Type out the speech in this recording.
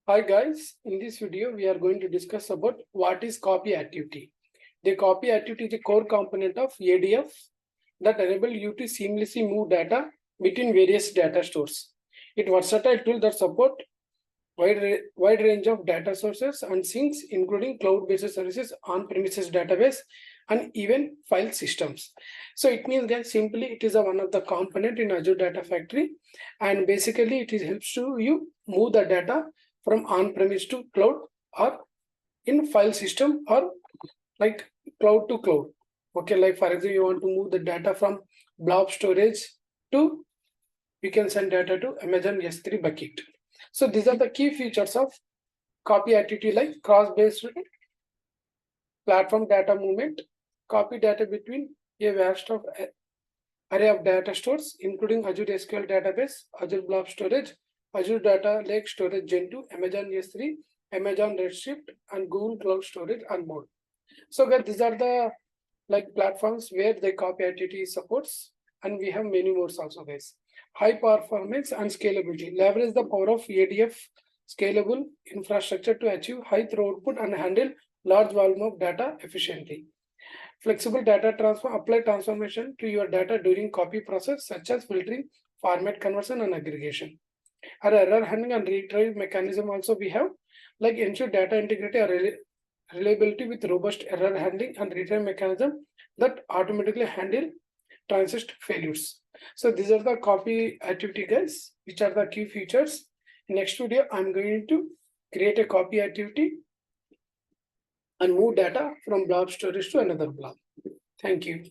Hi guys, in this video we are going to discuss about what is copy activity. The copy activity is a core component of ADF that enable you to seamlessly move data between various data stores. It versatile tool that support wide range of data sources and sinks, including cloud-based services, on-premises database, and even file systems. So it means that simply it is one of the component in Azure Data Factory, and basically it helps to you move the data from on-premise to cloud or in file system or like cloud to cloud. Okay, like for example, you want to move the data from blob storage to, you can send data to Amazon S3 bucket. So these are the key features of copy activity, like cross-based platform data movement, copy data between a vast of array of data stores, including Azure SQL database, Azure Blob Storage, Azure Data Lake Storage Gen 2, Amazon S3, Amazon Redshift, and Google Cloud Storage, and more. So guys, these are the platforms where the copy activity supports, and we have many more also, guys. High performance and scalability. Leverage the power of ADF scalable infrastructure to achieve high throughput and handle large volume of data efficiently. Flexible data transfer, apply transformation to your data during copy process, such as filtering, format conversion, and aggregation. Our error handling and retrieve mechanism also we have, like ensure data integrity or reliability with robust error handling and retrieve mechanism that automatically handle transist failures. So these are the copy activity, guys, which are the key features. In next video, I'm going to create a copy activity and move data from blob storage to another blob. Thank you.